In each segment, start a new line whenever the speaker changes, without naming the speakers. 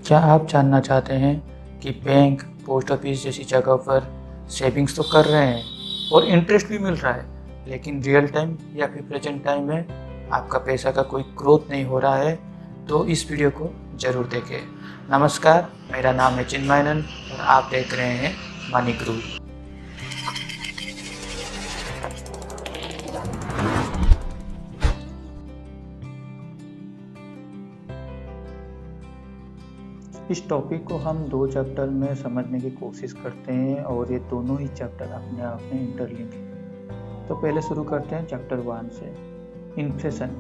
क्या आप जानना चाहते हैं कि बैंक, पोस्ट ऑफिस जैसी जगह पर सेविंग्स तो कर रहे हैं और इंटरेस्ट भी मिल रहा है, लेकिन रियल टाइम या फिर प्रेजेंट टाइम में आपका पैसा का कोई ग्रोथ नहीं हो रहा है? तो इस वीडियो को ज़रूर देखें। नमस्कार, मेरा नाम है चिन्मयानंद और आप देख रहे हैं मनी गुरु। इस टॉपिक को हम 2 चैप्टर में समझने की कोशिश करते हैं और ये दोनों ही चैप्टर अपने आप में इंटरलिंक हैं। तो पहले शुरू करते हैं चैप्टर 1 से। इन्फ्लेशन।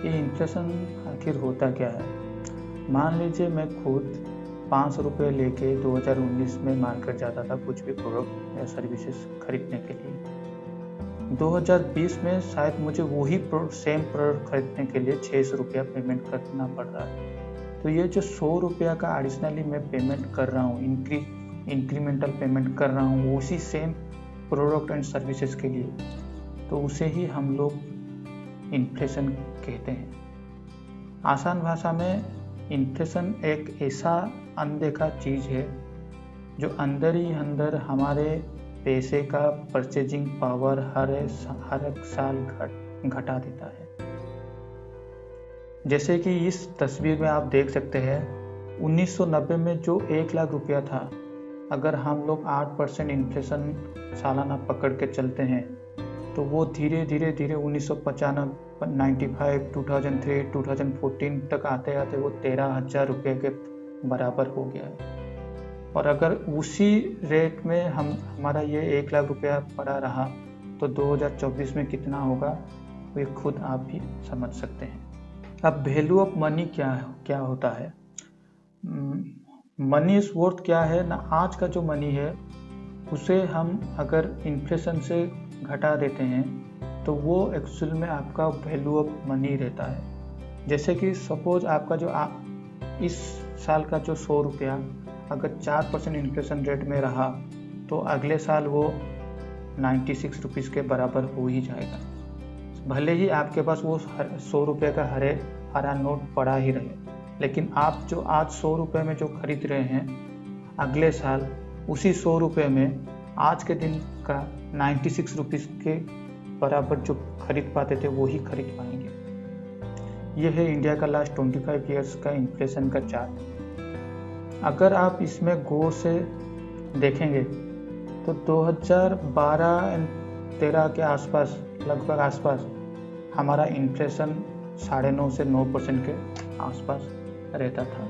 ये इन्फ्लेशन आखिर होता क्या है? मान लीजिए मैं खुद 500 रुपये लेके 2019 में मार्केट जाता था कुछ भी प्रोडक्ट या सर्विसेज खरीदने के लिए। 2020 में शायद मुझे वही सेम प्रोडक्ट खरीदने के लिए 600 रुपया पेमेंट करना पड़ रहा है। तो ये जो 100 रुपया का एडिशनली मैं पेमेंट कर रहा हूँ, इंक्रीमेंटल पेमेंट कर रहा हूँ उसी सेम प्रोडक्ट एंड सर्विसेज के लिए, तो उसे ही हम लोग इन्फ्लेशन कहते हैं। आसान भाषा में इन्फ्लेशन एक ऐसा अनदेखा चीज़ है जो अंदर ही अंदर हमारे पैसे का परचेजिंग पावर हर एक साल घटा देता है। जैसे कि इस तस्वीर में आप देख सकते हैं, 1990 में जो 1 लाख रुपया था, अगर हम लोग 8% इन्फ्लेशन सालाना पकड़ के चलते हैं तो वो धीरे धीरे 1995, 95, 2003, 2014 तक आते आते वो 13,000 रुपये के बराबर हो गया है। और अगर उसी रेट में हमारा ये 1 लाख रुपया पड़ा रहा तो 2024 में कितना होगा वो खुद आप भी समझ सकते हैं। अब वैल्यू ऑफ मनी क्या होता है? मनी इज वर्थ क्या है ना, आज का जो मनी है उसे हम अगर इन्फ्लेशन से घटा देते हैं तो वो एक्चुअल में आपका वैल्यू ऑफ मनी रहता है। जैसे कि सपोज आपका जो इस साल का जो 100 रुपया अगर 4% इन्फ्लेशन रेट में रहा तो अगले साल वो 96 रुपीज़ के बराबर हो ही जाएगा। भले ही आपके पास वो 100 रुपये का हरा नोट पड़ा ही रहे, लेकिन आप जो आज 100 रुपये में जो खरीद रहे हैं, अगले साल उसी 100 रुपये में आज के दिन का 96 रुपीज़ के बराबर जो खरीद पाते थे वो ही खरीद पाएंगे। ये है इंडिया का लास्ट 25 ईयर्स का इन्फ्लेशन का चार्ट। अगर आप इसमें गौर से देखेंगे तो 2012-13 के आसपास, लगभग आसपास हमारा इन्फ्लेशन 9.5 से 9% के आसपास रहता था।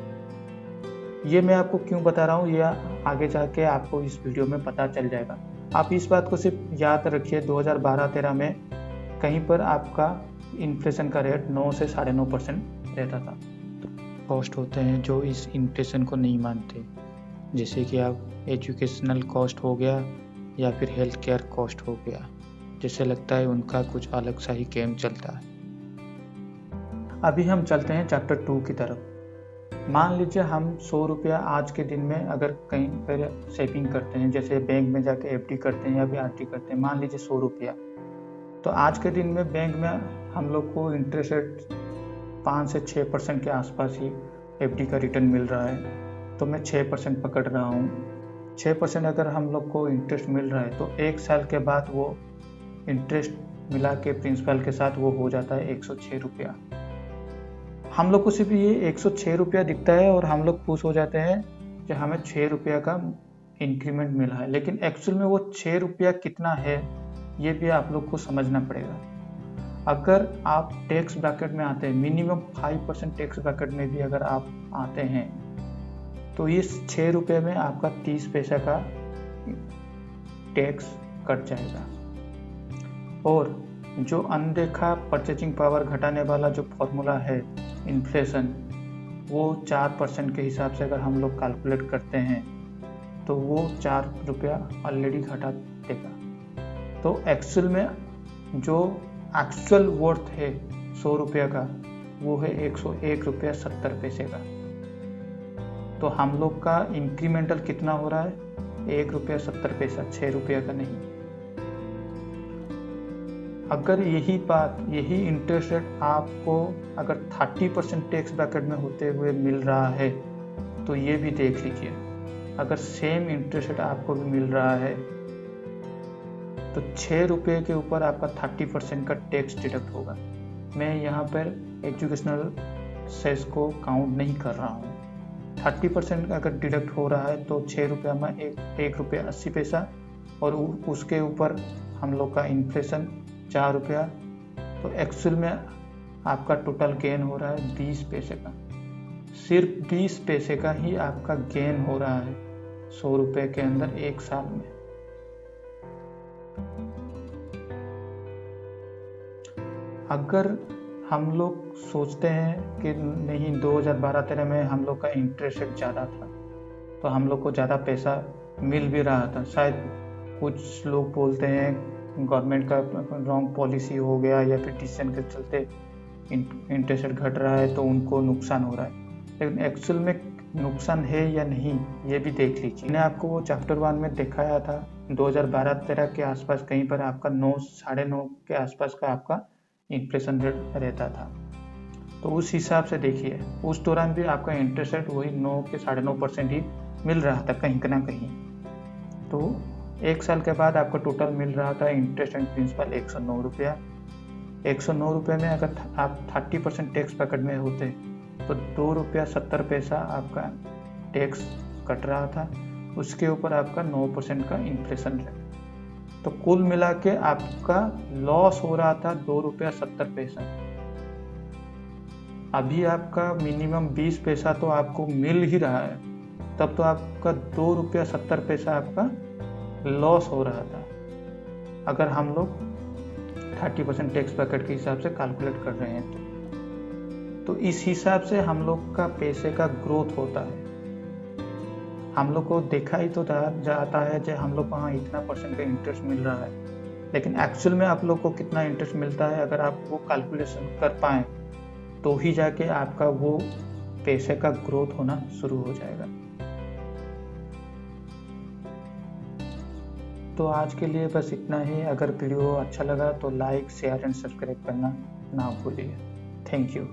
ये मैं आपको क्यों बता रहा हूँ, यह आगे जाके आपको इस वीडियो में पता चल जाएगा। आप इस बात को सिर्फ याद रखिए, 2012-13 में कहीं पर आपका इन्फ्लेशन का रेट 9 से 9.5% रहता था। तो कॉस्ट होते हैं जो इस इन्फ्लेशन को नहीं मानते, जैसे कि आप एजुकेशनल कॉस्ट हो गया या फिर हेल्थ केयर कॉस्ट हो गया, जैसे लगता है उनका कुछ अलग सा ही गेम चलता है। अभी हम चलते हैं चैप्टर 2 की तरफ। मान लीजिए हम 100 रुपया आज के दिन में अगर कहीं पर सेविंग करते हैं, जैसे बैंक में जाके एफडी करते हैं या भी आरडी करते हैं, मान लीजिए 100 रुपया, तो आज के दिन में बैंक में हम लोग को इंटरेस्ट रेट 5 से 6% के आसपास ही एफडी का रिटर्न मिल रहा है। तो मैं 6% पकड़ रहा हूँ। 6% अगर हम लोग को इंटरेस्ट मिल रहा है तो 1 साल के बाद वो इंटरेस्ट मिला के प्रिंसिपल के साथ वो हो जाता है 106 रुपया। हम लोग को सिर्फ ये 106 रुपया दिखता है और हम लोग खुश हो जाते हैं कि हमें 6 रुपया का इंक्रीमेंट मिला है, लेकिन एक्चुअल में वो 6 रुपया कितना है ये भी आप लोग को समझना पड़ेगा। अगर आप टैक्स ब्रैकेट में आते हैं, मिनिमम 5% टैक्स ब्रैकेट में भी अगर आप आते हैं तो इस 6 रुपये में आपका 30 पैसा का टैक्स कट जाएगा। और जो अनदेखा परचेजिंग पावर घटाने वाला जो फॉर्मूला है इन्फ्लेशन, वो 4% के हिसाब से अगर हम लोग कैलकुलेट करते हैं तो वो 4 रुपया ऑलरेडी घटा देगा। तो एक्चुअल में जो एक्चुअल वर्थ है 100 रुपया का वो है 101 रुपया 70 पैसे का। तो हम लोग का इंक्रीमेंटल कितना हो रहा है? 1 रुपया 70 पैसा, 6 रुपया का नहीं। अगर यही इंटरेस्ट रेट आपको अगर 30% टैक्स ब्रैकेट में होते हुए मिल रहा है तो ये भी देख लीजिए। अगर सेम इंटरेस्ट रेट आपको भी मिल रहा है तो 6 रुपये के ऊपर आपका 30% का टैक्स डिडक्ट होगा। मैं यहाँ पर एजुकेशनल सेस को काउंट नहीं कर रहा हूँ। 30% अगर डिडक्ट हो रहा है तो 6 रुपया में 1 रुपया 80 पैसा, और उसके ऊपर हम लोग का इन्फ्लेशन 4 रुपया, तो एक्चुअल में आपका टोटल गेन हो रहा है 20 पैसे का। सिर्फ 20 पैसे का ही आपका गेन हो रहा है 100 रुपये के अंदर एक साल में। अगर हम लोग सोचते हैं कि नहीं 2012-13 में हम लोग का इंटरेस्ट रेट ज़्यादा था तो हम लोग को ज़्यादा पैसा मिल भी रहा था, शायद कुछ लोग बोलते हैं गवर्नमेंट का रॉन्ग पॉलिसी हो गया या फिर डिसीजन के चलते इंटरेस्ट रेट घट रहा है तो उनको नुकसान हो रहा है, लेकिन एक्चुअल में नुकसान है या नहीं ये भी देख लीजिए। मैंने आपको वो चैप्टर 1 में दिखाया था 2012-13 के आसपास कहीं पर आपका 9-9.5 के आसपास का आपका इन्फ्लेशन रेट रहता था। तो उस हिसाब से देखिए उस दौरान भी आपका इंटरेस्ट रेट वही 9 के 9.5% ही मिल रहा था कहीं ना कहीं। तो एक साल के बाद आपका टोटल मिल रहा था इंटरेस्ट एंड प्रिंसिपल 109 रुपया। 109 रुपये में अगर आप 30% टैक्स पैकेट में होते तो 2 रुपया 70 पैसा आपका टैक्स कट रहा था, उसके ऊपर आपका 9% का इन्फ्लेशन रेट, तो कुल मिला के आपका लॉस हो रहा था 2 रुपया 70 पैसा। अभी आपका मिनिमम 20 पैसा तो आपको मिल ही रहा है, तब तो आपका 2 रुपया 70 पैसा आपका लॉस हो रहा था अगर हम लोग 30% टैक्स पैकेट के हिसाब से कैलकुलेट कर रहे हैं तो इस हिसाब से हम लोग का पैसे का ग्रोथ होता है। हम लोग को देखा ही तो जाता है जो हम लोग वहाँ इतना % का इंटरेस्ट मिल रहा है, लेकिन एक्चुअल में आप लोग को कितना इंटरेस्ट मिलता है अगर आप वो कैलकुलेशन कर पाएँ तो ही जाके आपका वो पैसे का ग्रोथ होना शुरू हो जाएगा। तो आज के लिए बस इतना ही। अगर वीडियो अच्छा लगा तो लाइक, शेयर एंड सब्सक्राइब करना ना भूलिए। Thank you.